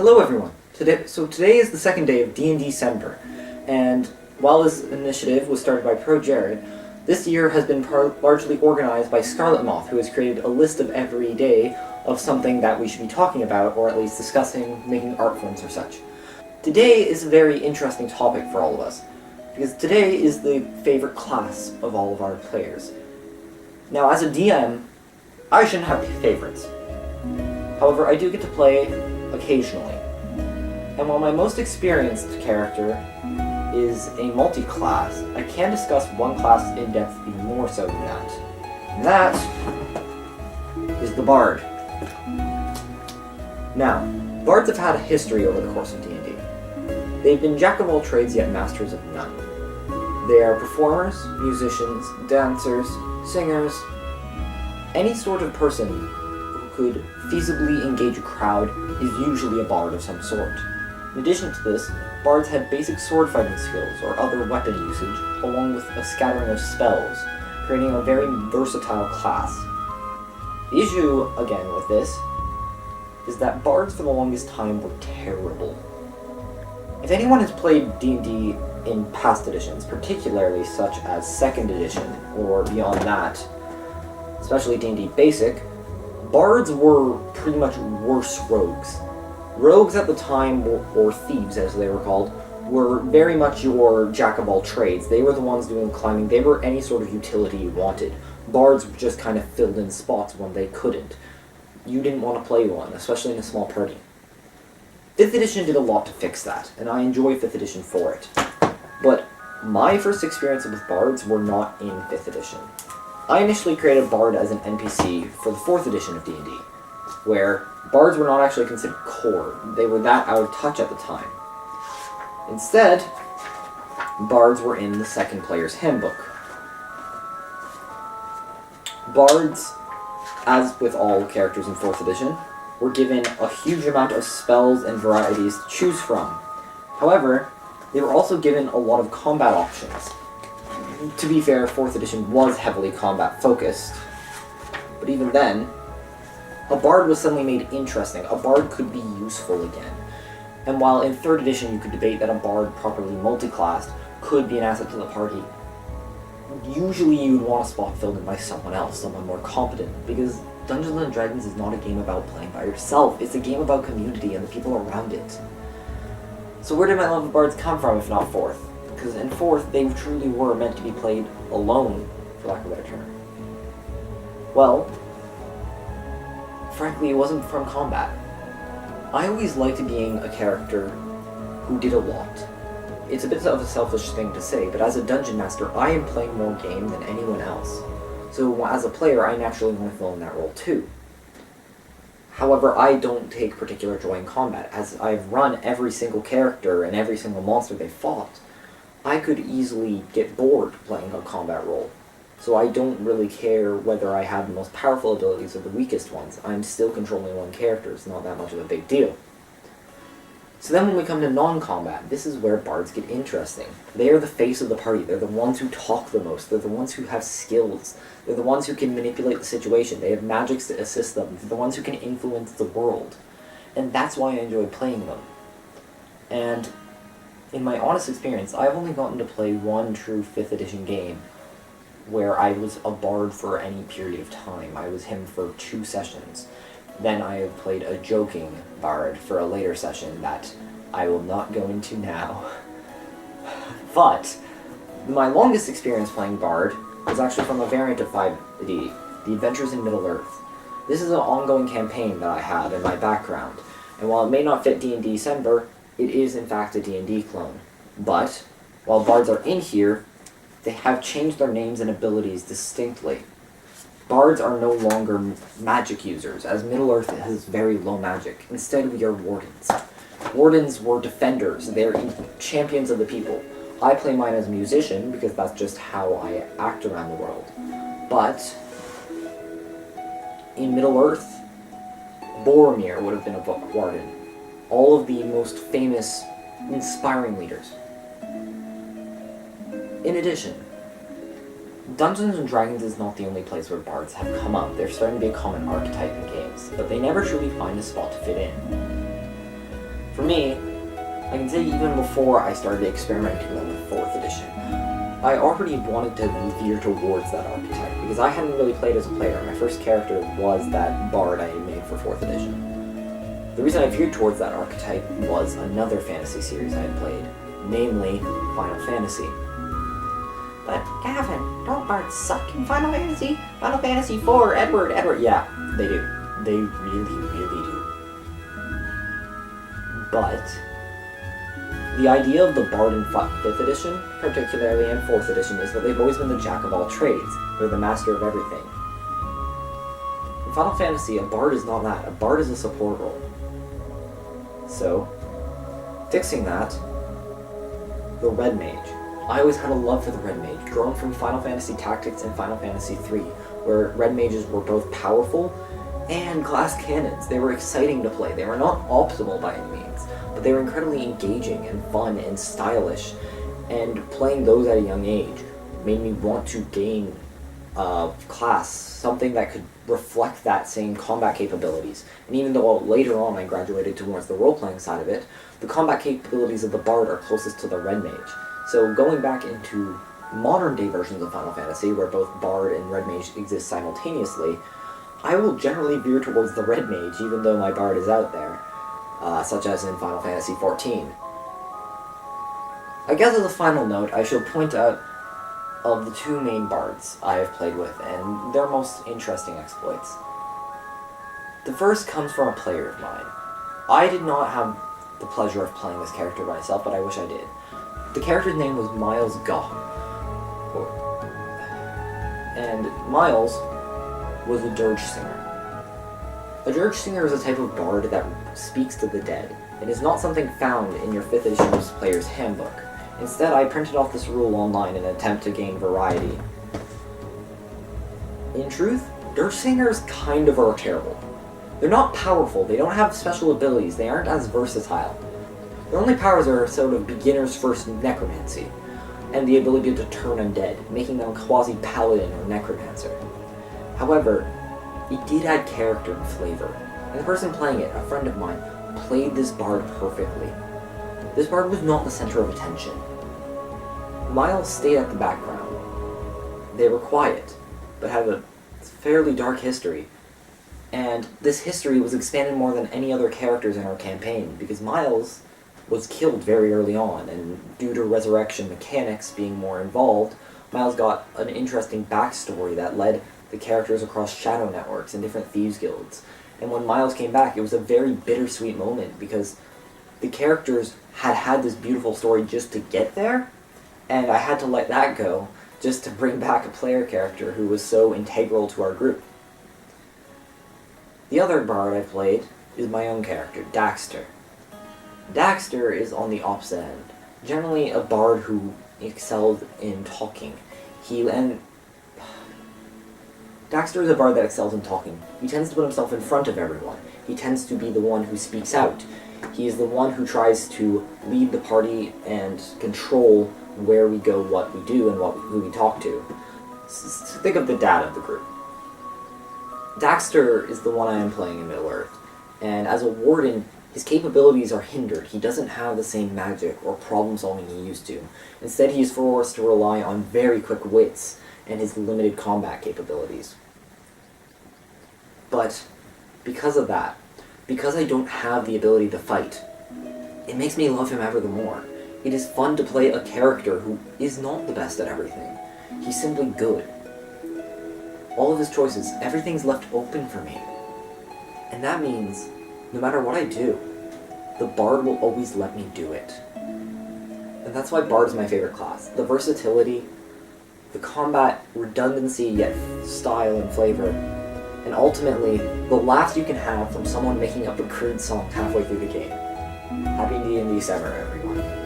Hello everyone. Today is the second day of dndecember, and while this initiative was started by Pro Jared, this year has been largely organized by Scarlet Moth, who has created a list of every day of something that we should be talking about, or at least discussing, making art forms or such. Today is a very interesting topic for all of us, because today is the favorite class of all of our players. Now, as a DM, I shouldn't have favorites. However, I do get to play occasionally. And while my most experienced character is a multi-class, I can discuss one class in depth even more so than that. And that is the Bard. Now, Bards have had a history over the course of D&D. They've been jack of all trades yet masters of none. They are performers, musicians, dancers, singers, any sort of person who could feasibly engage a crowd is usually a bard of some sort. In addition to this, bards had basic sword fighting skills or other weapon usage, along with a scattering of spells, creating a very versatile class. The issue, again, with this, is that bards for the longest time were terrible. If anyone has played D&D in past editions, particularly such as 2nd edition or beyond that, especially D&D Basic, bards were pretty much worse rogues. Rogues at the time, or thieves as they were called, were very much your jack-of-all-trades. They were the ones doing climbing. They were any sort of utility you wanted. Bards just kind of filled in spots when they couldn't. You didn't want to play one, especially in a small party. 5th edition did a lot to fix that, and I enjoy 5th edition for it. But my first experience with bards were not in 5th edition. I initially created a bard as an NPC for the 4th edition of D&D, where bards were not actually considered core. They were that out of touch at the time. Instead, bards were in the second player's handbook. Bards, as with all characters in 4th edition, were given a huge amount of spells and varieties to choose from. However, they were also given a lot of combat options. To be fair, 4th edition was heavily combat-focused, but even then, a bard was suddenly made interesting. A bard could be useful again. And while in 3rd edition you could debate that a bard properly multi-classed could be an asset to the party, usually you would want a spot filled in by someone else, someone more competent, because Dungeons & Dragons is not a game about playing by yourself. It's a game about community and the people around it. So where did my love of bards come from, if not 4th? Because in 4th, they truly were meant to be played alone, for lack of a better term. Well, frankly, it wasn't from combat. I always liked being a character who did a lot. It's a bit of a selfish thing to say, but as a dungeon master, I am playing more game than anyone else. So as a player, I naturally want to fill in that role too. However, I don't take particular joy in combat. As I've run every single character and every single monster they fought, I could easily get bored playing a combat role. So I don't really care whether I have the most powerful abilities or the weakest ones. I'm still controlling one character. It's not that much of a big deal. So then when we come to non-combat, this is where bards get interesting. They are the face of the party. They're the ones who talk the most. They're the ones who have skills. They're the ones who can manipulate the situation. They have magics to assist them. They're the ones who can influence the world. And that's why I enjoy playing them. And in my honest experience, I've only gotten to play one true 5th edition game where I was a bard for any period of time. I was him for 2 sessions. Then I have played a joking bard for a later session that I will not go into now. But my longest experience playing bard was actually from a variant of 5e, The Adventures in Middle-earth. This is an ongoing campaign that I have in my background, and while it may not fit dndecember, it is in fact a D&D clone. But while bards are in here, they have changed their names and abilities distinctly. Bards are no longer magic users, as Middle-earth has very low magic. Instead, we are wardens. Wardens were defenders. They're champions of the people. I play mine as a musician, because that's just how I act around the world. But in Middle-earth, Boromir would have been a warden. All of the most famous, inspiring leaders. In addition, Dungeons & Dragons is not the only place where bards have come up. They're starting to be a common archetype in games, but they never truly find a spot to fit in. For me, I can say even before I started experimenting with 4th edition, I already wanted to veer towards that archetype, because I hadn't really played as a player. My first character was that Bard I had made for 4th edition. The reason I veered towards that archetype was another fantasy series I had played, namely Final Fantasy. But Gavin, don't Bards suck in Final Fantasy? Final Fantasy 4, Edward. Yeah, they do. They really, really do. But the idea of the Bard in 5th edition, particularly in 4th edition, is that they've always been the jack of all trades. They're the master of everything. In Final Fantasy, a Bard is not that. A Bard is a support role. So, fixing that, the Red Mage. I always had a love for the Red Mage, grown from Final Fantasy Tactics and Final Fantasy III, where Red Mages were both powerful and glass cannons. They were exciting to play. They were not optimal by any means, but they were incredibly engaging and fun and stylish, and playing those at a young age made me want to gain class, something that could reflect that same combat capabilities. And even though later on I graduated towards the role-playing side of it, the combat capabilities of the Bard are closest to the Red Mage. So going back into modern-day versions of Final Fantasy, where both Bard and Red Mage exist simultaneously, I will generally veer towards the Red Mage, even though my Bard is out there, such as in Final Fantasy XIV. I guess as a final note, I shall point out of the 2 main Bards I have played with, and their most interesting exploits. The first comes from a player of mine. I did not have the pleasure of playing this character myself, but I wish I did. The character's name was Miles Goth. And Miles was a dirge singer. A dirge singer is a type of bard that speaks to the dead. It is not something found in your 5th edition player's handbook. Instead, I printed off this rule online in an attempt to gain variety. In truth, dirge singers kind of are terrible. They're not powerful, they don't have special abilities, they aren't as versatile. Their only powers are sort of beginner's first necromancy, and the ability to turn undead, making them a quasi-paladin or necromancer. However, it did add character and flavor, and the person playing it, a friend of mine, played this bard perfectly. This bard was not the center of attention. Miles stayed at the background. They were quiet, but had a fairly dark history, and this history was expanded more than any other characters in our campaign, because Miles was killed very early on, and due to resurrection mechanics being more involved, Miles got an interesting backstory that led the characters across shadow networks and different thieves guilds. And when Miles came back, it was a very bittersweet moment, because the characters had had this beautiful story just to get there, and I had to let that go just to bring back a player character who was so integral to our group. The other bard I played is my own character, Daxter. Daxter is on the opposite end. Generally a bard who excelled in talking. Daxter is a bard that excels in talking. He tends to put himself in front of everyone. He tends to be the one who speaks out. He is the one who tries to lead the party and control where we go, what we do, and who we talk to. Think of the dad of the group. Daxter is the one I am playing in Middle-earth, and as a warden, his capabilities are hindered. He doesn't have the same magic or problem-solving he used to. Instead, he is forced to rely on very quick wits and his limited combat capabilities. But because of that, because I don't have the ability to fight, it makes me love him ever the more. It is fun to play a character who is not the best at everything. He's simply good. All of his choices, everything's left open for me. And that means, no matter what I do, the bard will always let me do it. And that's why bard is my favorite class. The versatility, the combat redundancy yet style and flavor, and ultimately, the laughs you can have from someone making up a crude song halfway through the game. Happy D&D December, everyone.